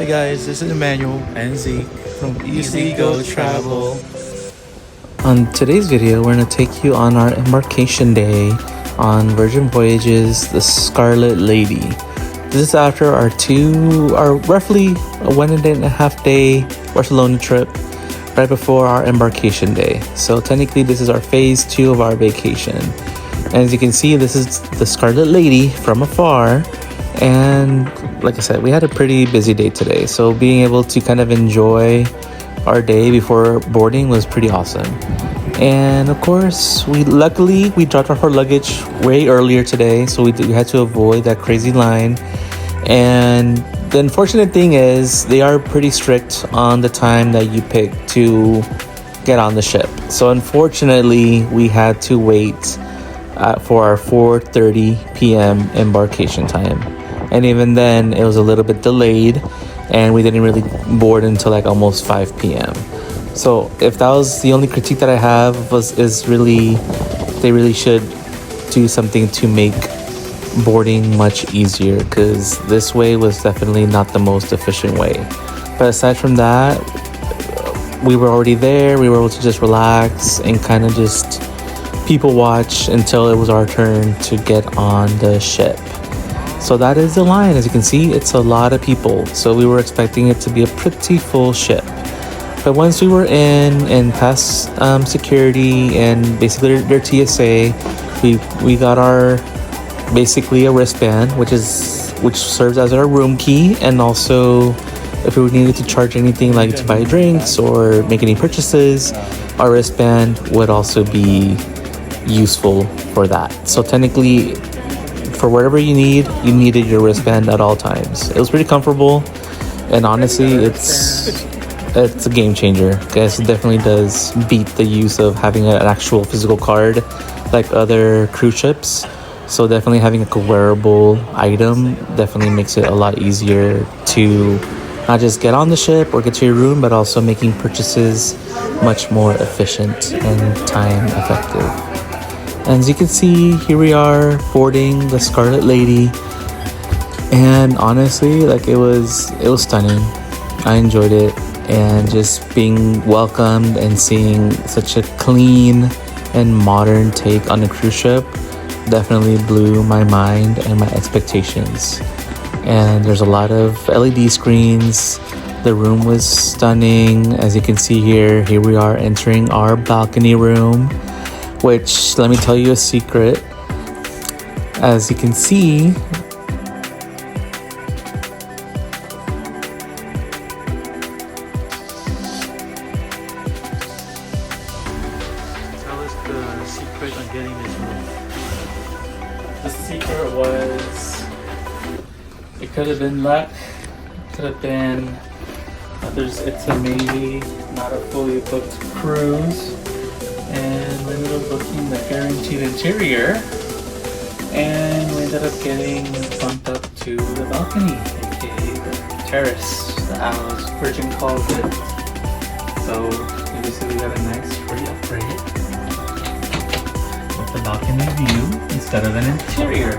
Hi guys, this is Emmanuel and Zeke from Easy Go Travel. On today's video, we're going to take you on our embarkation day on Virgin Voyages the Scarlet Lady. This is after our roughly a 1.5 day Barcelona trip, right before our embarkation day. So technically this is our phase 2 of our vacation. And as you can see, this is the Scarlet Lady from afar. And like I said, we had a pretty busy day today. So being able to kind of enjoy our day before boarding was pretty awesome. And of course, we dropped off our luggage way earlier today, so we had to avoid that crazy line. And the unfortunate thing is they are pretty strict on the time that you pick to get on the ship. So unfortunately, we had to wait for our 4:30 p.m. embarkation time. And even then, it was a little bit delayed, and we didn't really board until like almost 5 p.m. So if that was the only critique that I have, they really should do something to make boarding much easier, because this way was definitely not the most efficient way. But aside from that, we were already there. We were able to just relax and kind of just people watch until it was our turn to get on the ship. So that is the line. As you can see, it's a lot of people. So we were expecting it to be a pretty full ship. But once we were in and past security and basically their TSA, we got basically a wristband, which serves as our room key, and also if we needed to charge anything like to buy drinks or make any purchases, our wristband would also be useful for that. So technically, for whatever you needed your wristband at all times. It was pretty comfortable, and honestly, it's a game changer. Guys, it definitely does beat the use of having an actual physical card like other cruise ships. So definitely having a wearable item definitely makes it a lot easier to not just get on the ship or get to your room, but also making purchases much more efficient and time effective. And as you can see, here we are boarding the Scarlet Lady, and honestly, like it was stunning. I enjoyed it, and just being welcomed and seeing such a clean and modern take on a cruise ship definitely blew my mind and my expectations. And there's a lot of LED screens. The room was stunning. As you can see here we are entering our balcony room, which, let me tell you a secret. As you can see, tell us the secret on getting this room. The secret was, it could have been luck, could have been it's a maybe not a fully booked cruise, and we ended up booking the guaranteed interior, and we ended up getting bumped up to the balcony, aka the terrace, as Virgin calls it. So basically we got a nice free upgrade with the balcony view instead of an interior.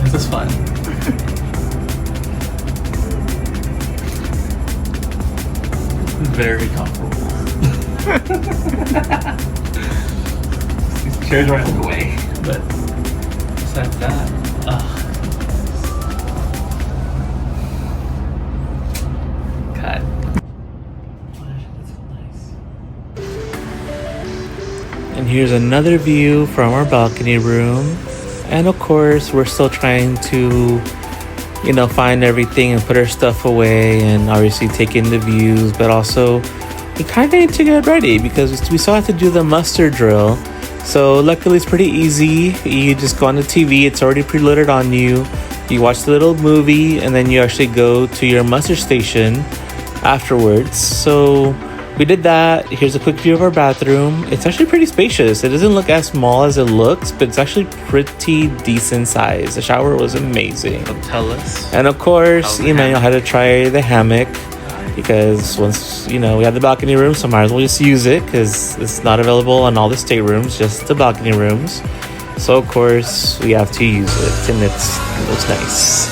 This is fun. Very comfortable. These chairs are in the way, but besides that, God. And here's another view from our balcony room. And of course, we're still trying to, find everything and put our stuff away and obviously take in the views. But also, we kind of need to get ready because we still have to do the muster drill. So luckily, it's pretty easy. You just go on the TV. It's already preloaded on you. You watch the little movie and then you actually go to your muster station afterwards. So we did that. Here's a quick view of our bathroom. It's actually pretty spacious. It doesn't look as small as it looks, but it's actually pretty decent size. The shower was amazing. Tell us. And of course, How's the Emmanuel had to try the hammock because once, we have the balcony room, so might as well just use it because it's not available in all the staterooms, just the balcony rooms. So of course, we have to use it, and it looks nice.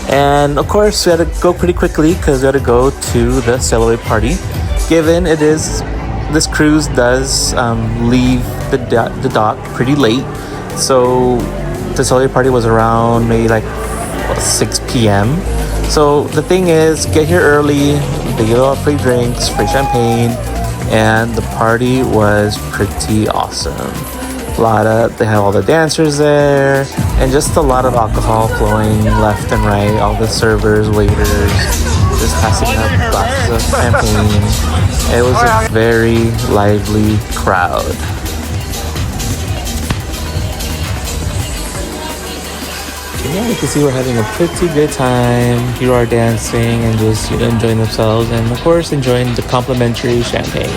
And of course, we had to go pretty quickly because we had to go to the sail away party. Given this cruise does leave the dock pretty late, so the sail away party was around maybe like 6 p.m. So the thing is, get here early. They give out free drinks, free champagne, and the party was pretty awesome. They have all the dancers there, and just a lot of alcohol flowing left and right. All the servers, waiters, just passing up glasses of champagne. It was a very lively crowd. Yeah, you can see we're having a pretty good time. People are dancing and just enjoying themselves, and of course enjoying the complimentary champagne.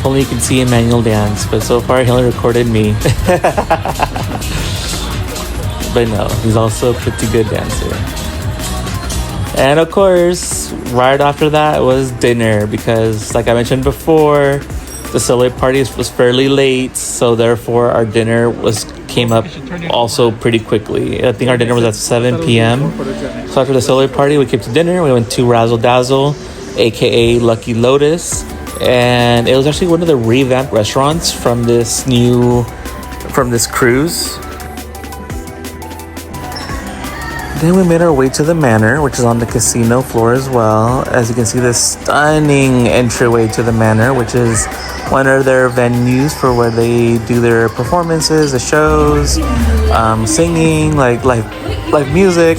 Only you can see Emmanuel dance, but so far he only recorded me. But no, he's also a pretty good dancer. And of course, right after that was dinner because, like I mentioned before, the sail away party was fairly late, so therefore our dinner came up also pretty quickly. I think our dinner was at 7 p.m. So after the sail away party, we came to dinner. We went to Razzle Dazzle, aka Lucky Lotus, and it was actually one of the revamped restaurants from this cruise. Then we made our way to the Manor, which is on the casino floor as well. As you can see, this stunning entryway to the Manor, which is one of their venues for where they do their performances, the shows, singing, like live music.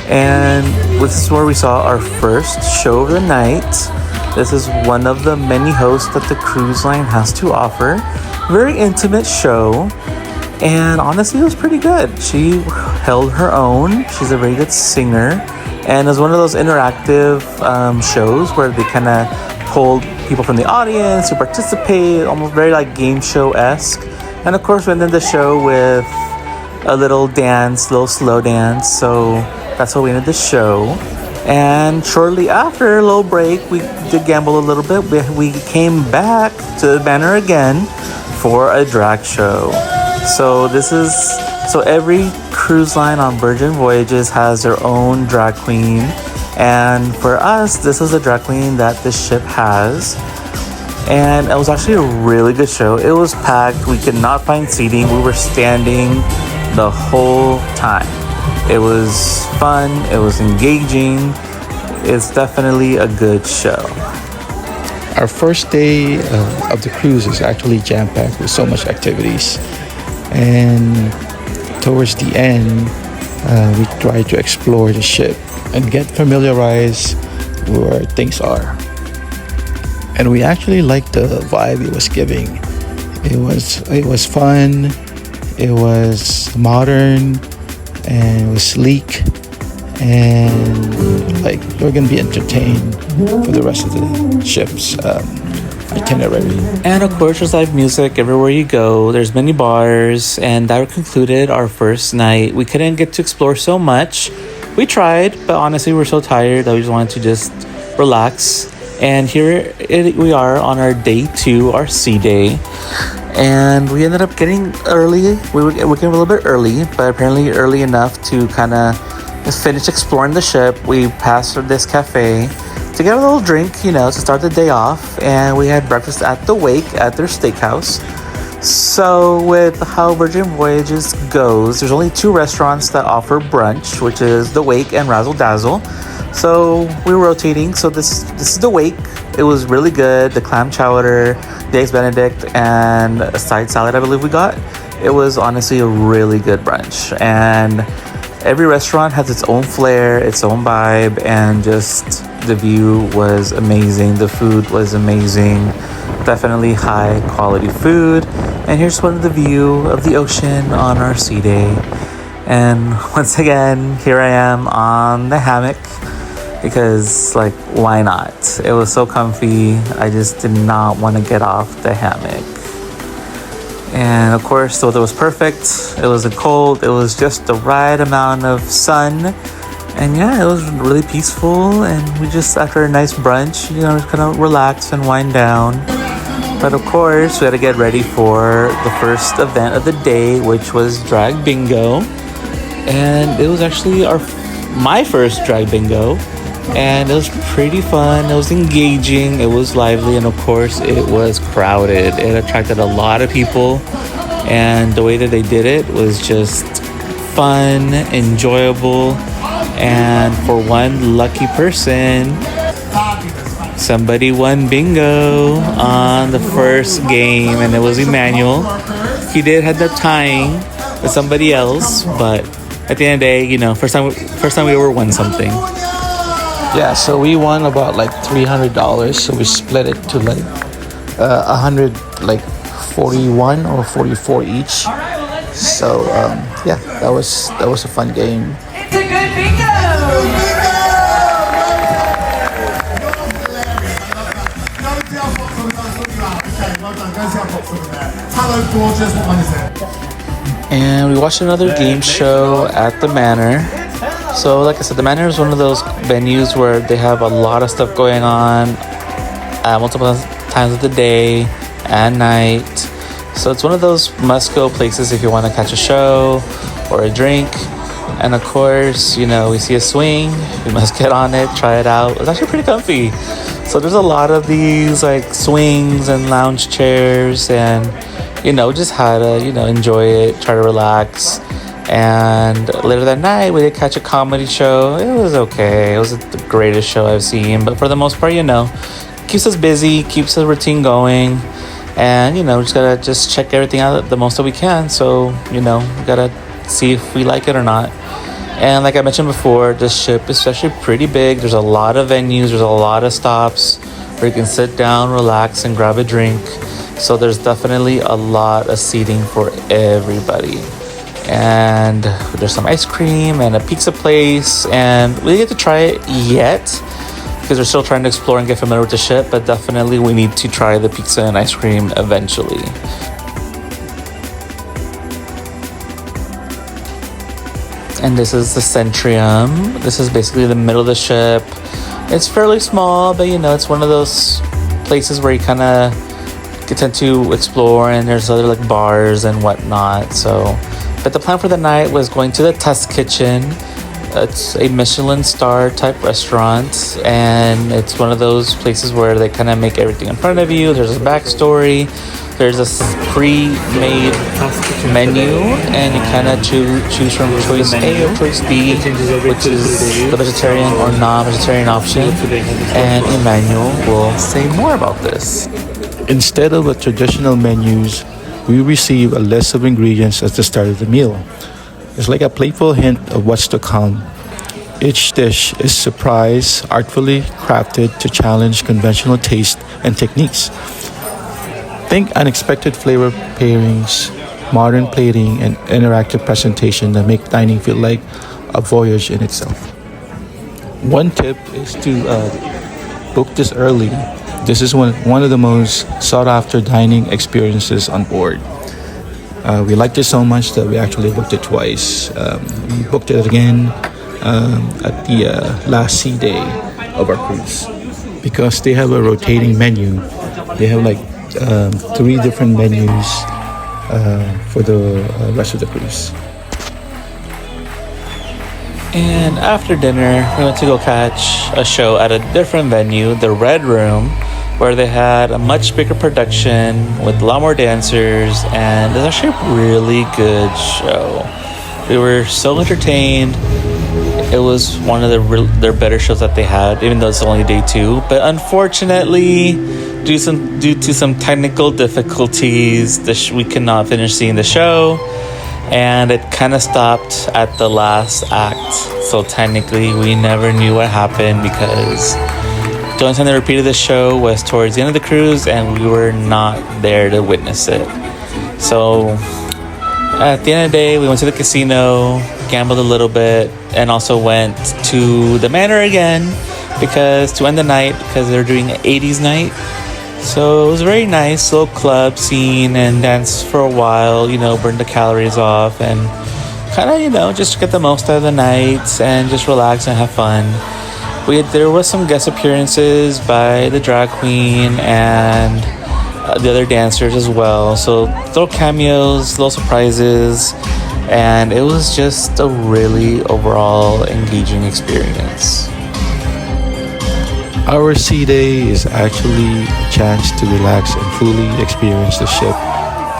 And this is where we saw our first show of the night. This is one of the many hosts that the cruise line has to offer. Very intimate show. And honestly, it was pretty good. She held her own. She's a very good singer. And it was one of those interactive shows where they kind of pulled people from the audience to participate, almost very like game show-esque. And of course, we ended the show with a little slow dance. So that's what we ended the show. And shortly after a little break, we did gamble a little bit. We came back to the Manor again for a drag show. So every cruise line on Virgin Voyages has their own drag queen. And for us, this is the drag queen that this ship has. And it was actually a really good show. It was packed. We could not find seating. We were standing the whole time. It was fun. It was engaging. It's definitely a good show. Our first day of the cruise is actually jam-packed with so much activities. And towards the end, we try to explore the ship and get familiarized where things are. And we actually liked the vibe it was giving. It was fun, it was modern, and it was sleek, and like we're gonna be entertained for the rest of the ship's itinerary. And of course, there's live music everywhere you go. There's many bars, and that concluded our first night. We couldn't get to explore so much. We tried, but honestly, we were so tired that we just wanted to just relax. And here we are on our day 2, our sea day. And we ended up getting early. We came a little bit early, but apparently early enough to kind of finish exploring the ship. We passed through this cafe to get a little drink, to start the day off. And we had breakfast at the Wake at their steakhouse. So with how Virgin Voyages goes, there's only 2 restaurants that offer brunch, which is the Wake and Razzle Dazzle. So we were rotating. So this is the Wake. It was really good. The clam chowder, the eggs benedict, and a side salad I believe we got. It was honestly a really good brunch. And every restaurant has its own flair, its own vibe, and just the view was amazing. The food was amazing. Definitely high quality food. And here's one of the view of the ocean on our sea day. And once again, here I am on the hammock because, like, why not? It was so comfy. I just did not want to get off the hammock. And of course, the weather was perfect. It wasn't cold. It was just the right amount of sun. And yeah, it was really peaceful. And we just, after a nice brunch, you know, just kind of relax and wind down. But of course, we had to get ready for the first event of the day, which was drag bingo. And it was actually my first drag bingo. And it was pretty fun. It was engaging. It was lively. And of course, it was crowded. It attracted a lot of people. And the way that they did it was just fun, enjoyable. And for one lucky person, somebody won bingo on the first game. And it was Emmanuel. He did end up tying with somebody else. But at the end of the day, you know, first time we ever won something. Yeah, so we won about like $300. So we split it to like 41 or 44 each. So yeah, that was a fun game. It's a good bingo. Hello, gorgeous. What one is it? And we watched another game show at the Manor. So like I said, the Manor is one of those venues where they have a lot of stuff going on at multiple times of the day and night. So it's one of those must-go places if you want to catch a show or a drink. And of course, you know, we see a swing, we must get on it, try it out. It's actually pretty comfy. So there's a lot of these like swings and lounge chairs, and you know, just how to, you know, enjoy it, try to relax. And later that night, we did catch a comedy show. It was okay. It wasn't the greatest show I've seen, but for the most part, you know, keeps us busy, keeps the routine going, and you know, just gotta check everything out the most that we can. So you know, we gotta see if we like it or not. And like I mentioned before, this ship is actually pretty big. There's a lot of venues. There's a lot of stops where you can sit down, relax, and grab a drink. So there's definitely a lot of seating for everybody. And there's some ice cream and a pizza place, and we didn't get to try it yet because we're still trying to explore and get familiar with the ship, but definitely we need to try the pizza and ice cream eventually. And this is the Centrium. This is basically the middle of the ship. It's fairly small, but you know, it's one of those places where you kind of tend to explore, and there's other like bars and whatnot. So but the plan for the night was going to the Test Kitchen. It's a Michelin star type restaurant, and it's one of those places where they kind of make everything in front of you. There's a backstory, there's a pre-made menu, and you kind of choose from choice A or choice B, which is the vegetarian or non-vegetarian option. And Emmanuel will say more about this. Instead of the traditional menus, we receive a list of ingredients at the start of the meal. It's like a playful hint of what's to come. Each dish is surprise, artfully crafted to challenge conventional taste and techniques. Think unexpected flavor pairings, modern plating, and interactive presentation that make dining feel like a voyage in itself. One tip is to book this early. This is one of the most sought-after dining experiences on board. We liked it so much that we actually booked it twice. We booked it again at the last sea day of our cruise. Because they have a rotating menu. They have like 3 different menus for the rest of the cruise. And after dinner, we went to go catch a show at a different venue, the Red Room, where they had a much bigger production with a lot more dancers, and it was actually a really good show. We were so entertained. It was one of their better shows that they had, even though it's only day 2. But unfortunately, due to some technical difficulties, we could not finish seeing the show, and it kind of stopped at the last act. So technically, we never knew what happened because the only time they repeated the show was towards the end of the cruise, and we were not there to witness it. So At the end of the day, we went to the casino, gambled a little bit, and also went to the manor again to end the night because they were doing an 80s night. So it was a very nice little club scene and dance for a while, burn the calories off and kind of, just get the most out of the night and just relax and have fun. There was some guest appearances by the drag queen and the other dancers as well. So little cameos, little surprises, and it was just a really overall engaging experience. Our sea day is actually a chance to relax and fully experience the ship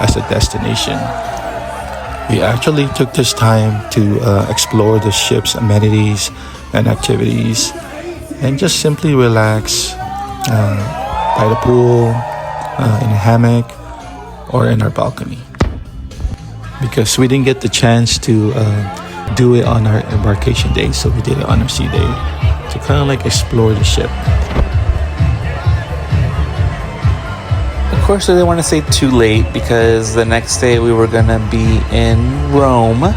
as a destination. We actually took this time to explore the ship's amenities and activities and just simply relax by the pool, in a hammock, or in our balcony. Because we didn't get the chance to do it on our embarkation day, so we did it on our sea day to kind of like explore the ship. Of course, I didn't want to stay too late because the next day we were gonna be in Rome,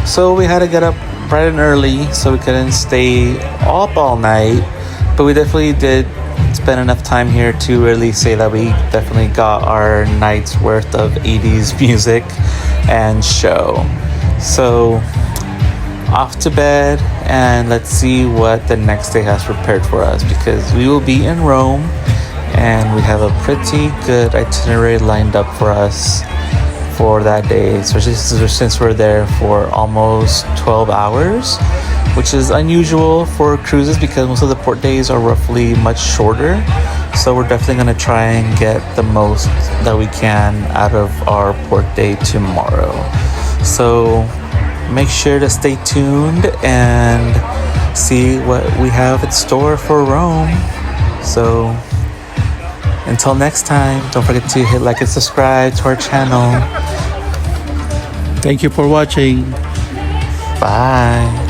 so we had to get up bright and early, so we couldn't stay up all night. But we definitely did spend enough time here to really say that we definitely got our night's worth of 80s music and show. So off to bed, and let's see what the next day has prepared for us, because we will be in Rome and we have a pretty good itinerary lined up for us for that day, especially since we're there for almost 12 hours, which is unusual for cruises because most of the port days are roughly much shorter. So we're definitely going to try and get the most that we can out of our port day tomorrow. So make sure to stay tuned and see what we have in store for Rome. So until next time, don't forget to hit like and subscribe to our channel. Thank you for watching. Bye.